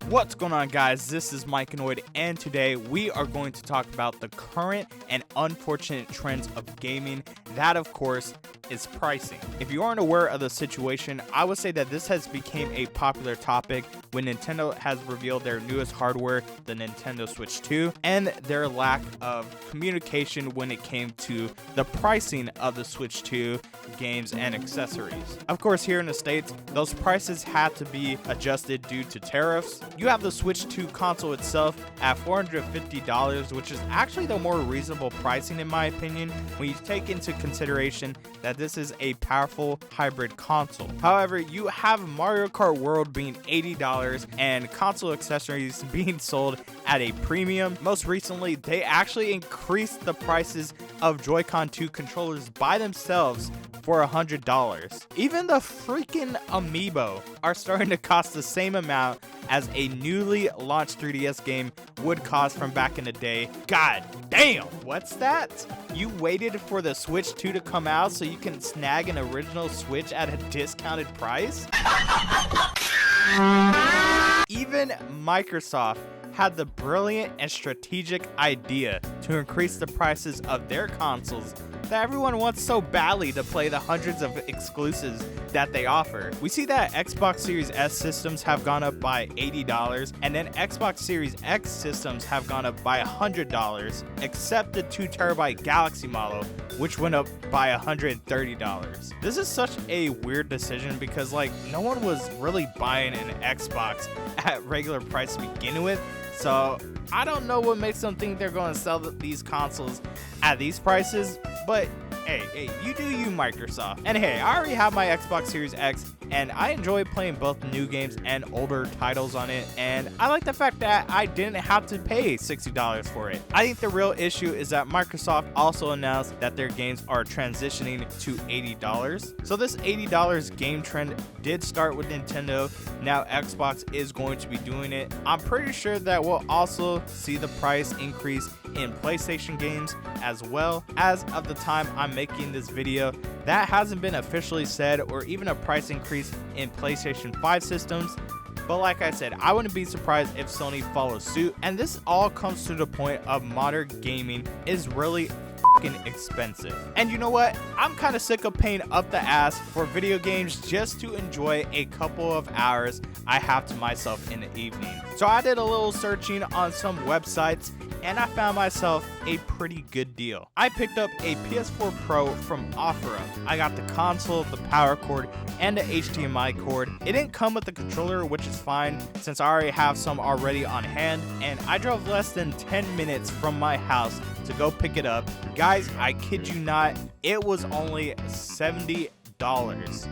What's going on, guys? This is Mikeinoid, and today we are going to talk about the current and unfortunate trends of gaming. That, of course, is pricing. If you aren't aware of the situation, I would say that this has become a popular topic when Nintendo has revealed their newest hardware, the Nintendo Switch 2, and their lack of communication when it came to the pricing of the Switch 2 games and accessories. Of course, here in the States, those prices had to be adjusted due to tariffs. You have the Switch 2 console itself at $450, which is actually the more reasonable pricing in my opinion when you take into consideration that this is a powerful hybrid console. However, you have Mario Kart World being $80 and console accessories being sold at a premium. Most recently, they actually increased the prices of Joy-Con 2 controllers by themselves for $100. Even the freaking amiibo are starting to cost the same amount as a newly launched 3DS game would cost from back in the day. God damn, what's that? You waited for the Switch 2 to come out so you can snag an original Switch at a discounted price? Even Microsoft had the brilliant and strategic idea to increase the prices of their consoles that everyone wants so badly to play the hundreds of exclusives that they offer. We see that Xbox Series S systems have gone up by $80, and then Xbox Series X systems have gone up by $100, except the 2TB Galaxy model, which went up by $130. This is such a weird decision because no one was really buying an Xbox at regular price to begin with. So I don't know what makes them think they're going to sell these consoles at these prices, but hey, you do you, Microsoft. And hey, I already have my Xbox Series X, and I enjoy playing both new games and older titles on it, and I like the fact that I didn't have to pay $60 for it. I think the real issue is that Microsoft also announced that their games are transitioning to $80. So this $80 game trend did start with Nintendo. Now Xbox is going to be doing it. I'm pretty sure that we'll also see the price increase in PlayStation games as well. As of the time I'm making this video, that hasn't been officially said, or even a price increase in PlayStation 5 systems. But like I said, I wouldn't be surprised if Sony follows suit. And this all comes to the point of modern gaming is really expensive. And you know what? I'm kind of sick of paying up the ass for video games just to enjoy a couple of hours I have to myself in the evening. So I did a little searching on some websites, and I found myself a pretty good deal. I picked up a PS4 Pro from Obscur. I got the console, the power cord, and the HDMI cord. It didn't come with the controller, which is fine since I already have some already on hand, and I drove less than 10 minutes from my house to go pick it up. Guys, I kid you not, it was only $70.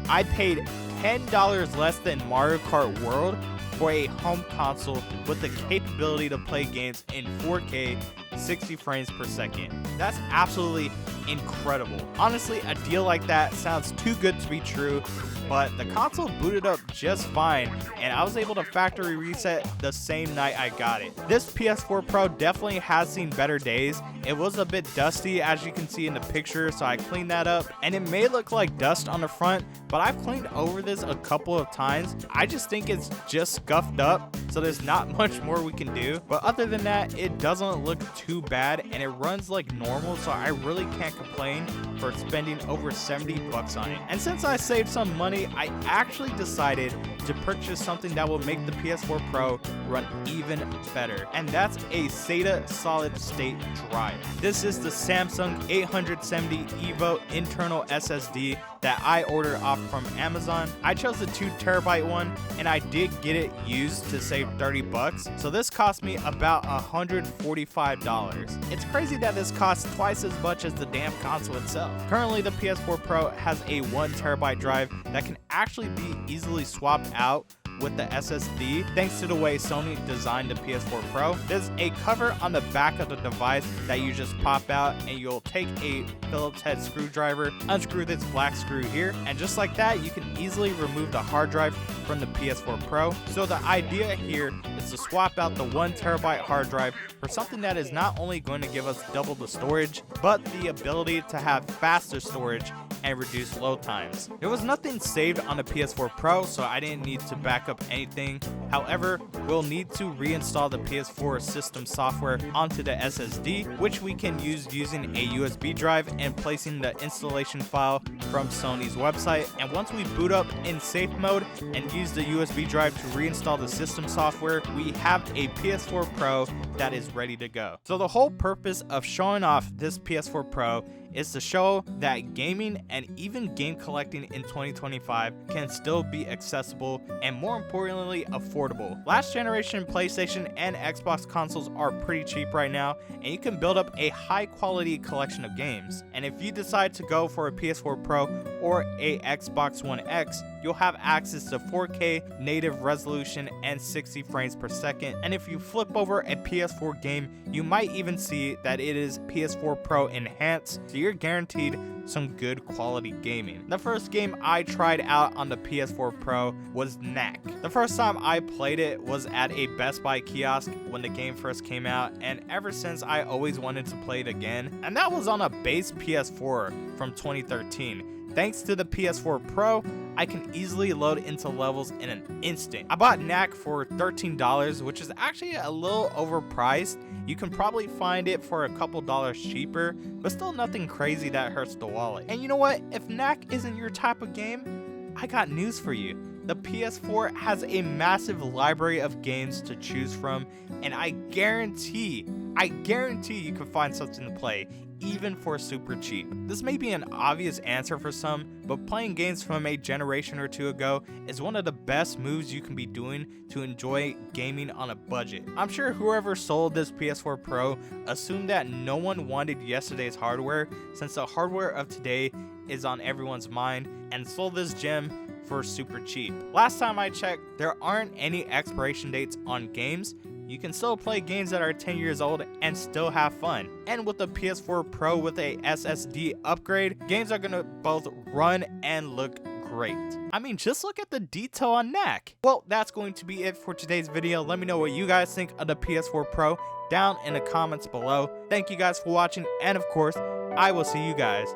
I paid $10 less than Mario Kart World for a home console with the capability to play games in 4K 60 frames per second. That's absolutely incredible. Honestly, a deal like that sounds too good to be true, but the console booted up just fine, and I was able to factory reset the same night I got it. This PS4 Pro definitely has seen better days. It was a bit dusty, as you can see in the picture, so I cleaned that up, and it may look like dust on the front, but I've cleaned over this a couple of times. I just think it's just scuffed up, so there's not much more we can do. But other than that, it doesn't look too bad, and it runs like normal, so I really can't complain for spending over $70 on it. And since I saved some money, I actually decided to purchase something that will make the PS4 Pro run even better, and that's a SATA solid state drive. This is the Samsung 870 EVO internal SSD that I ordered off from Amazon. I chose the 2TB one, and I did get it used to save $30, so this cost me about $145. It's crazy that this costs twice as much as the damn console itself. Currently, the PS4 Pro has a 1TB drive that can actually be easily swapped out with the SSD thanks to the way Sony designed the PS4 Pro. There's a cover on the back of the device that you just pop out, and you'll take a Phillips head screwdriver, unscrew this black screw here, and just like that, you can easily remove the hard drive from the PS4 Pro. So the idea here is to swap out the 1TB hard drive for something that is not only going to give us double the storage, but the ability to have faster storage and reduce load times. There was nothing saved on the PS4 Pro, so I didn't need to back up anything. However, we'll need to reinstall the PS4 system software onto the SSD, which we can use using a USB drive and placing the installation file from Sony's website. And once we boot up in safe mode and use the USB drive to reinstall the system software, we have a PS4 Pro that is ready to go. So the whole purpose of showing off this PS4 Pro is to show that gaming and even game collecting in 2025 can still be accessible and, more importantly, affordable. Last generation PlayStation and Xbox consoles are pretty cheap right now, and you can build up a high quality collection of games. And if you decide to go for a PS4 Pro or a Xbox One X, you'll have access to 4K native resolution and 60 frames per second. And if you flip over a PS4 game, you might even see that it is PS4 Pro enhanced, so you're guaranteed some good quality gaming. The first game I tried out on the PS4 Pro was Knack. The first time I played it was at a Best Buy kiosk when the game first came out, and ever since I always wanted to play it again, and that was on a base PS4 from 2013. Thanks to the PS4 Pro, I can easily load into levels in an instant. I bought Knack for $13, which is actually a little overpriced. You can probably find it for a couple dollars cheaper, but still nothing crazy that hurts the wallet. And you know what? If Knack isn't your type of game, I got news for you. The PS4 has a massive library of games to choose from, and I guarantee you can find something to play, even for super cheap. This may be an obvious answer for some, but playing games from a generation or two ago is one of the best moves you can be doing to enjoy gaming on a budget. I'm sure whoever sold this PS4 Pro assumed that no one wanted yesterday's hardware, since the hardware of today is on everyone's mind, and sold this gem for super cheap. Last time I checked, there aren't any expiration dates on games. You can still play games that are 10 years old and still have fun. And with the PS4 Pro with a SSD upgrade, games are gonna both run and look great. I mean, just look at the detail on Knack. Well, that's going to be it for today's video. Let me know what you guys think of the PS4 Pro down in the comments below. Thank you guys for watching, and of course, I will see you guys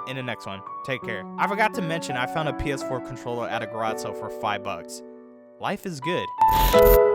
in the next one. Take care. I forgot to mention I found a PS4 controller at a garage sale for $5. Life is good.